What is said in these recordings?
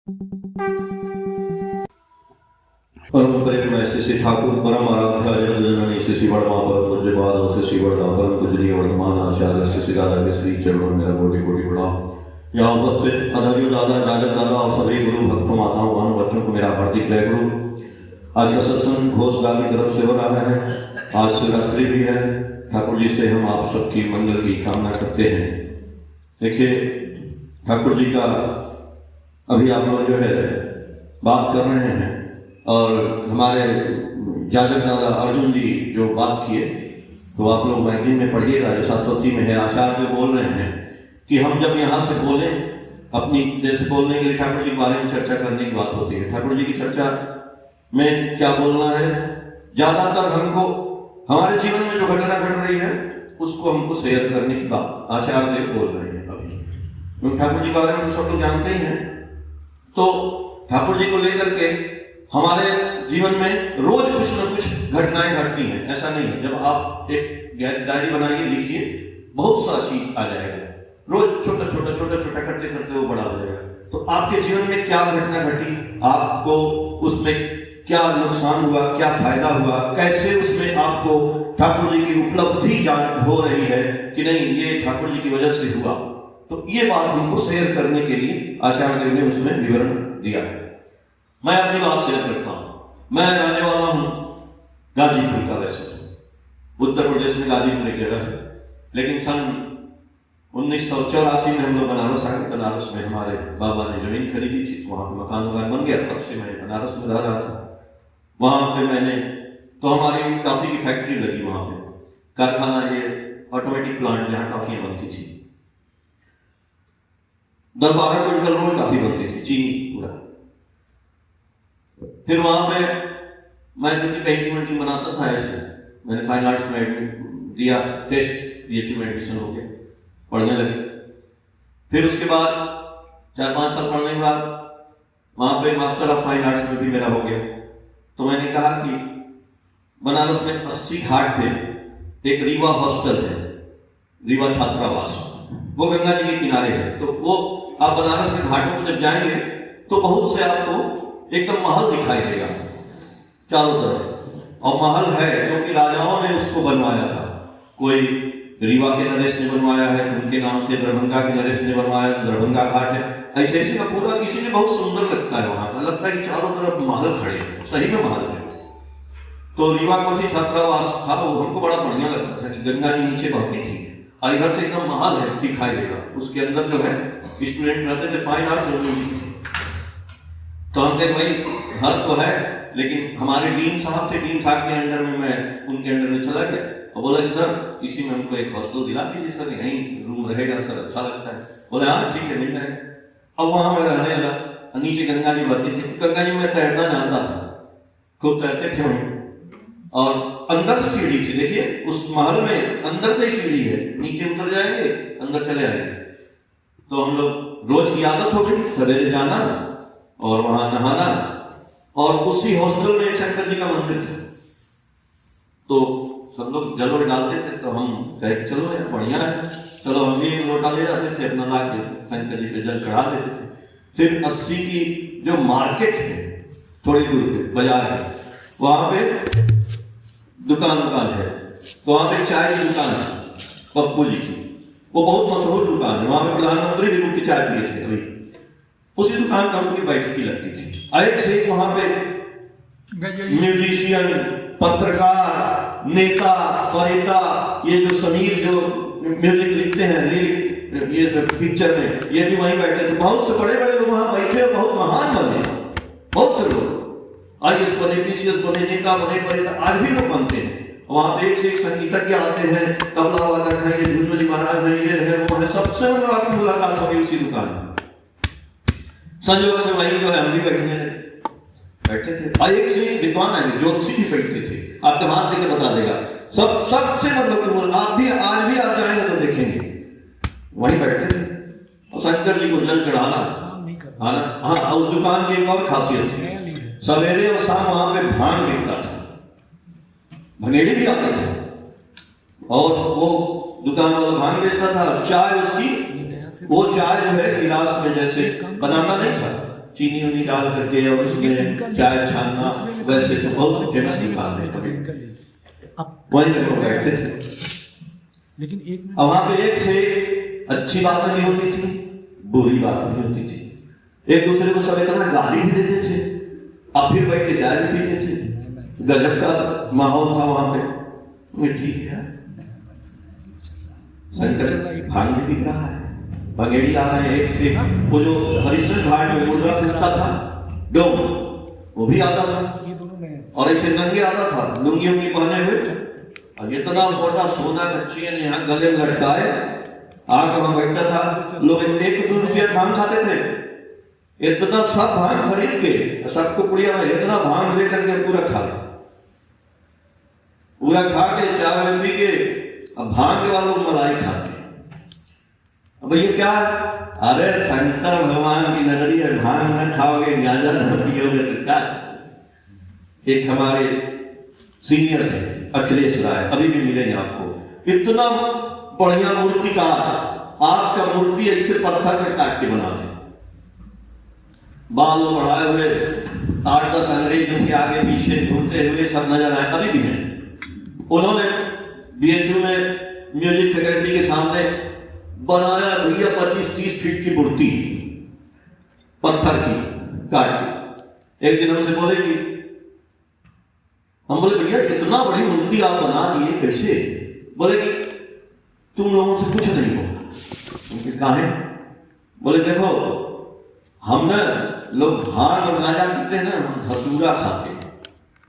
परम प्रेम ऐसे श्री ठाकुर परम आराध्या जननी श्री श्री वर्मा परम पूज्य पाद श्री श्री वर्मा परम पूजनीय वर्तमान आचार्य श्री श्री राधा के श्री चरणों में मेरा कोटि कोटि प्रणाम। यहाँ उपस्थित अदारियों दादा राजन दादा और सभी गुरु भक्तों माताओं बहनों बच्चों को मेरा हार्दिक जय गुरु। आज का सत्संग घोषगार की तरफ से हो रहा है। आज शिवरात्रि भी है। ठाकुर जी से हम आप सबकी मंगल की कामना करते हैं। देखिए ठाकुर जी का अभी आप लोग जो है बात कर रहे हैं और हमारे जाजक दादा अर्जुन जी जो बात किए तो आप लोग मैगजीन में पढ़िएगा, जो सातवती में है। आचार्य जो बोल रहे हैं कि हम जब यहाँ से बोले अपनी जैसे बोलने के लिए ठाकुर जी के बारे में चर्चा करने की बात होती है। ठाकुर जी की चर्चा में क्या बोलना है, ज्यादातर हमको हमारे जीवन में जो घटना घट रही है उसको हमको शेयर करने की बात आचार्य बोल रहे हैं। अभी ठाकुर जी के बारे में सब लोग जानते ही हैं। तो ठाकुर जी को लेकर के हमारे जीवन में रोज कुछ न कुछ घटनाएं घटती हैं। ऐसा नहीं है, जब आप एक डायरी बनाइए लिखिए बहुत सा चीज आ जाएगा। रोज छोटा छोटा करते करते वो बड़ा हो जाएगा। तो आपके जीवन में क्या घटना घटी, आपको उसमें क्या नुकसान हुआ, क्या फायदा हुआ, कैसे उसमें आपको ठाकुर जी की उपलब्धि हो रही है कि नहीं ये ठाकुर जी की वजह से हुआ, तो ये बात हमको शेयर करने के लिए आचार्य ने उसमें विवरण दिया है। मैं अपनी बात शेयर करता हूं। मैं रहने वाला हूं गाजीपुर का, वैसे उत्तर प्रदेश में गाजीपुर एक जगह है, लेकिन सन 1984 में हम लोग बनारस आए। बनारस में हमारे बाबा ने जमीन खरीदी थी, वहां पे मकान वगैरह बन गया। तब से मैं बनारस में रह रहा था। वहां पे मैंने तो हमारी टॉफी की फैक्ट्री लगी, वहां पे कारखाना, ये ऑटोमेटिक प्लांट जहां टॉफियां बनती थी। 10-12 क्विंटल रोज टॉफी बनती थी, चीनी पूरा। फिर वहां पे मैं चूंकि पेंटिंग वेंटिंग बनाता था, ऐसे मैंने फाइन आर्ट्स में दिया, टेस्ट बीएचयू में एडमिशन हो गया, पढ़ने लगे। फिर उसके बाद 4-5 साल पढ़ने के बाद वहां पे मास्टर ऑफ फाइन आर्ट्स में भी मेरा हो गया। तो मैंने कहा कि बनारस में 80 घाट पे एक रीवा हॉस्टल है, रीवा छात्रावास, वो गंगा जी के किनारे है। तो वो आप बनारस में घाटों पर जब जाएंगे तो बहुत से आपको एकदम महल दिखाई देगा चारों तरफ। और महल है क्योंकि राजाओं ने उसको बनवाया था। कोई रीवा के नरेश ने बनवाया है, उनके नाम से दरभंगा के नरेश ने बनवाया, दरभंगा घाट है। ऐसे ऐसे का पूरा किसी ने बहुत सुंदर लगता है वहां का, लगता है कि चारों तरफ महल खड़े हैं, सही में महल है। तो रीवा कोठी छात्रावास था, वो हमको बड़ा बढ़िया लगता था कि गंगा जी नीचे बहती थी और इधर से एकदम महल है दिखाई देगा। उसके अंदर जो है स्टूडेंट रहते थे, फाइन आर्ट्स म्यूजिक। तो हम कहे भाई घर तो है, लेकिन हमारे डीन साहब थे, डीन साहब के अंडर में मैं उनके अंडर में चला गया और बोला कि सर इसी में हमको एक हॉस्टल दिला दीजिए सर, यहीं रूम रहेगा सर, अच्छा लगता है। बोले हाँ ठीक है मिल जाएगा। अब वहां मैं रहने लगा। नीचे गंगा जी बहती थी, गंगा जी में तैरना जानता था, खूब तैरते थे वहीं। और अंदर से सीढ़ी थी, देखिए उस महल में अंदर से ही सीढ़ी है, नीचे उतर जाएंगे अंदर चले आएंगे। तो हम लोग रोज की आदत हो गई सवेरे जाना और वहां नहाना। और उसी हॉस्टल में शंकर जी का मंदिर था, तो सब लोग जल वल डालते थे। तो हम कहे कि चलो यार बढ़िया है, चलो हम भी एक लोटा ले जाते थे अपना, ला के शंकर जी पे जल चढ़ा देते थे। फिर 80 की जो मार्केट है थोड़ी दूर पे बाजार है, वहां पे दुकान है। तो वहां पे चाय की दुकान है पप्पू जी की, वो बहुत मशहूर दुकान है। वहां पे प्रधानमंत्री भी उनकी चाय पिए थे अभी। उसी दुकान पर उनकी बैठकी लगती थी। एक से एक वहां पे म्यूजिशियन, पत्रकार, नेता, परेता, ये जो समीर जो म्यूजिक लिखते हैं ये पिक्चर में, ये भी वहीं बैठे थे। बहुत से बड़े बड़े लोग वहां बैठे और बहुत महान बने, बहुत से लोग आईएएस बने, पीसीएस बने, नेता बने, परेता, आज भी लोग बनते हैं। वहां पे एक से एक संगीतज्ञ आते हैं, तबला वादक है, ये झुनझुनी महाराज है, ये है वो है, सबसे मतलब आपकी मुलाकात होगी उसी दुकान में। संजोग से वहीं जो है हम भी बैठे थे। एक से विद्वान है, ज्योतिषी भी बैठते थे, आपके हाथ देके बता देगा सबसे मतलब आप भी आज भी आप जाएंगे तो देखेंगे वहीं बैठते थे। और शंकर जी को जल चढ़ाना आना। हाँ, उस दुकान की एक और खासियत थी, सवेरे और शाम वहां पे भांग बिकता था, भंगेड़े भी आते थे और वो दुकान वाला भांग बेचता था। चाय उसकी, वो चाय जो है गिलास में जैसे बनाना नहीं था, चीनी उनी डाल करके और उसमें चाय छानना, वैसे तो बहुत फेमस दुकान है कभी, वहीं पे लोग बैठते थे। लेकिन एक वहां पे एक से अच्छी बातें भी होती थी, बुरी बातें भी होती थी, एक दूसरे को सब इतना गाली भी देते थे, अब फिर बैठ के चाय भी पीते थे। गजब का माहौल था वहां पे। ठीक है, शंकर भांग भी बिक रहा है, बंगेड़ी आ रहे हैं, एक से वो जो हरिश्चंद्र घाट में मुर्गा फूटता था डोम, वो भी आता था, और ऐसे नंगे आता था, लुंगी उंगी पहने हुए, और इतना मोटा सोना का चेन यहाँ गले में लटकाए आग वहां बैठता था। लोग 1-2 रुपया भांग खाते थे, इतना सब भांग खरीद के सबको पुड़िया में इतना भांग लेकर के पूरा खा लिया, पूरा खा के चाय पी के। अब भांग के बाद लोग मलाई खाते। अब ये क्या, अरे शंकर भगवान की नगरी है, भांग न खाओगे, गांजा न पियोगे तो क्या। एक हमारे सीनियर थे अखिलेश राय, अभी भी मिलेंगे आपको, इतना बढ़िया मूर्तिकार, आग का मूर्ति ऐसे पत्थर में काट के बना दे, बाल बढ़ाए हुए, 8-10 अंग्रेज उनके आगे पीछे घूमते हुए सब नजर आए, अभी भी हैं। उन्होंने बीएचयू में म्यूजिक फैकल्टी के सामने बनाया भैया 25-30 फीट की मूर्ति पत्थर की काट के। एक दिन हमसे बोले कि हम बोले भैया इतना बड़ी मूर्ति आप बना दिए कैसे? बोले कि तुम लोगों से कुछ नहीं होगा। उनके कहा है? बोले देखो हम ना लोग भांग और गांजा पीते हैं ना, हम धतूरा खाते हैं,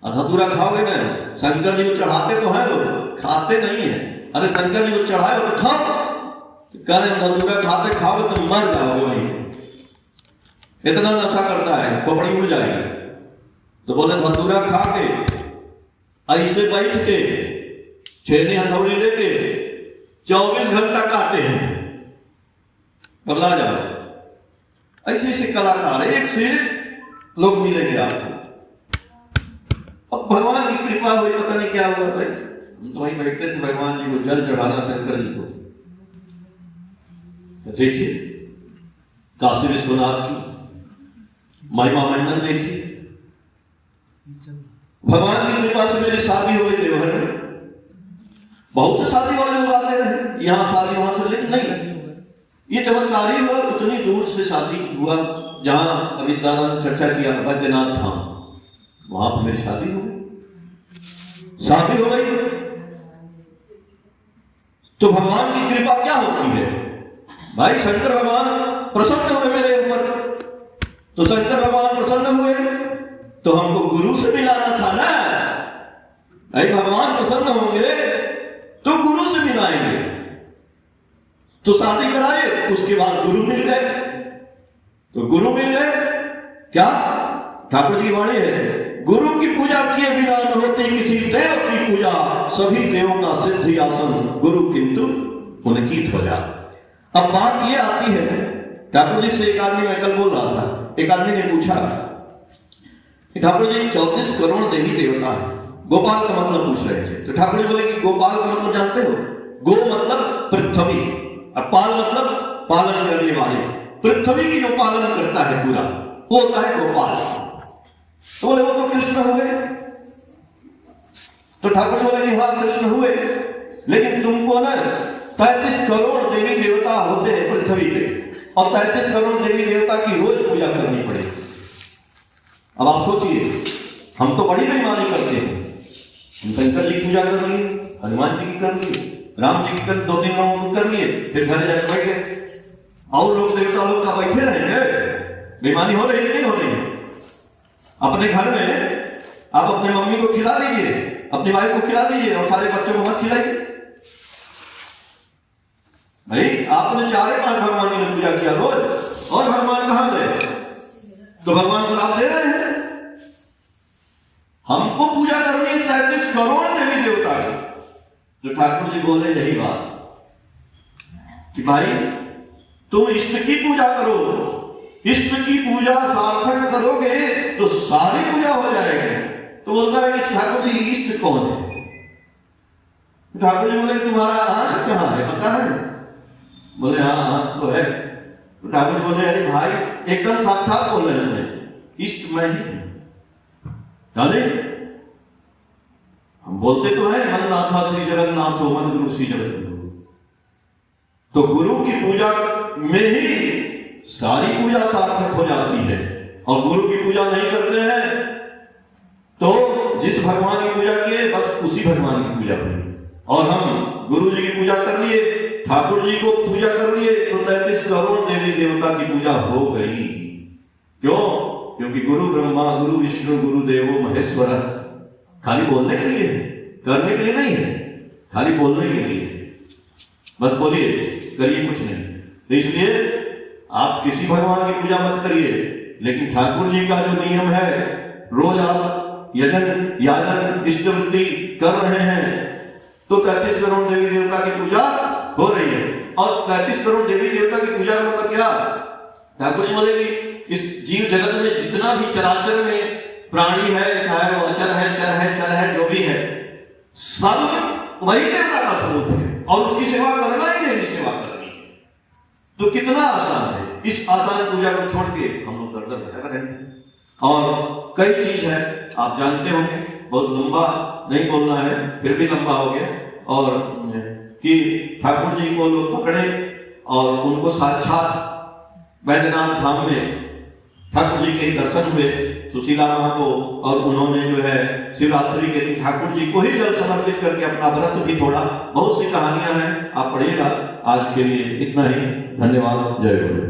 और धतूरा खाओगे ना, शंकर जी को चढ़ाते तो हैं लोग, खाते नहीं है। अरे शंकर जी को चढ़ाए तो खाओ, कह रहे धतूरा खाते खाओगे तो मर जाओगे वहीं, इतना नशा करता है, खोपड़ी उड़ जाएगी। तो बोले धतूरा खा के ऐसे बैठ के छेनी हथौड़ी लेके 24 घंटा काटे हैं, बदला जाओ। ऐसे ऐसे कलाकार एक से लोग मिलेंगे आपको। अब भगवान की कृपा हुई, पता नहीं क्या हुआ भाई, हम तो वहीं बैठते थे, भगवान जी को जल चढ़ाना शंकर जी को। तो देखिए काशी विश्वनाथ की महिमा मंडन देखिए, भगवान की कृपा से मेरी शादी हो गई देवघर में। बहुत से शादी वाले लोग आते रहे, यहाँ शादी वहां से, लेकिन नहीं, ये चमत्कारी हुआ। उतनी दूर से शादी हुआ जहां अभी दादा चर्चा किया बैद्यनाथ धाम, वहां पर मेरी शादी हो गई। शादी हो गई तो भगवान की कृपा क्या होती है भाई? शंकर भगवान प्रसन्न हुए मेरे ऊपर, तो शंकर भगवान प्रसन्न हुए तो हमको गुरु से मिलाना था ना। भाई भगवान प्रसन्न होंगे तो गुरु से मिलाएंगे, तो शादी कराए, उसके बाद गुरु मिल गए। तो गुरु मिल गए क्या? ठाकुर जी की वाणी है, गुरु की पूजा किए बिना न होती किसी देव की पूजा, सभी देवों का सिद्ध आसन गुरु किंतु उनकी ध्वजा। अब बात ये आती है, ठाकुर जी से एक आदमी, मैं कल बोल रहा था, एक आदमी ने पूछा कि ठाकुर जी 34 करोड़ देवी देवता है, गोपाल का मतलब पूछ रहे थे। तो ठाकुर जी बोले कि गोपाल का मतलब जानते हो? गो मतलब पृथ्वी, और पाल मतलब पालन करने वाले, पृथ्वी की जो पालन करता है पूरा, वो होता है गोपाल। तो बोले वो तो कृष्ण हुए। तो ठाकुर बोले कि हाँ कृष्ण हुए, लेकिन तुमको ना 33 करोड़ देवी देवता होते हैं पृथ्वी पे, और 33 करोड़ देवी देवता की रोज पूजा करनी पड़ेगी। अब आप सोचिए, हम तो बड़ी बेईमानी करते हैं, हम शंकर जी की पूजा कर लिए, हनुमान जी की कर लिए, राम जी की कर 2-3 लोगों को कर लिए, फिर घर जाकर बैठ गए, और लोग देवता लोग का बैठे रहेंगे। बेईमानी हो रही नहीं हो रही? अपने घर में आप अपने मम्मी को खिला दीजिए, अपनी वाइफ को खिला दीजिए, और सारे बच्चों को मत खिलाइए। भाई आपने 4-5 भगवान की पूजा किया रोज, और भगवान कहां गए? तो भगवान श्राप दे रहे हैं। हमको पूजा करनी है 33 करोड़ देवी देवता की। तो ठाकुर जी बोले यही बात कि भाई तुम इष्ट की पूजा करो, इष्ट की पूजा सार्थक करोगे तो सारी पूजा हो जाएगी। तो बोलता है कि ठाकुर जी इष्ट कौन है? ठाकुर जी बोले तुम्हारा आंख कहां है, पता है? बोले हाँ आंख तो है। तो ठाकुर जी बोले, अरे भाई एकदम साफ बोल रहे हैं उसने, इष्ट मैं ही हूं। जाने हम बोलते तो है मन नाथा श्री जगन्नाथ हो, मन गुरु श्री जगन्नाथ। तो गुरु की पूजा में ही सारी पूजा सार्थक हो जाती है। और गुरु की पूजा नहीं करते हैं तो जिस भगवान की पूजा किए बस उसी भगवान की पूजा करिए। और हम गुरु जी की पूजा कर लिए, ठाकुर जी को पूजा कर लिए, तो 33 करोड़ देवी देवता की पूजा हो गई। क्यों? क्योंकि गुरु ब्रह्मा गुरु विष्णु गुरु देवो महेश्वर। खाली बोलने के लिए, करने के लिए नहीं है, खाली बोलने के लिए। बस बोलिए, करिए कुछ नहीं। तो इसलिए आप किसी भगवान की पूजा मत करिए, लेकिन ठाकुर जी का जो नियम है, रोज आप यजन याजन इष्टवृत्ति कर रहे हैं, तो 33 करोड़ देवी देवता की पूजा हो रही है। और 33 करोड़ देवी देवता की पूजा का मतलब क्या? ठाकुर जी बोलेंगे इस जीव जगत में जितना भी चराचर में प्राणी है, चाहे वो अचर है, चर है, चल है, जो भी है, सब वही देवता का स्वरूप है और उसकी सेवा करना ही नहीं, सेवा करनी है। तो कितना आसान है। इस आसान पूजा को छोड़ के हम लोग दर दर भटक रहे हैं। और कई चीज है, आप जानते होंगे, बहुत लंबा नहीं बोलना है, फिर भी लंबा हो गया। और कि ठाकुर जी को लोग पकड़े और उनको साक्षात बैद्यनाथ धाम में ठाकुर जी के दर्शन हुए, सुशीला माँ को, और उन्होंने जो है शिवरात्रि के दिन ठाकुर जी को ही जल समर्पित करके अपना व्रत भी तोड़ा। बहुत सी कहानियां हैं, आप पढ़िएगा। आज के लिए इतना ही, धन्यवाद, जय गुरु।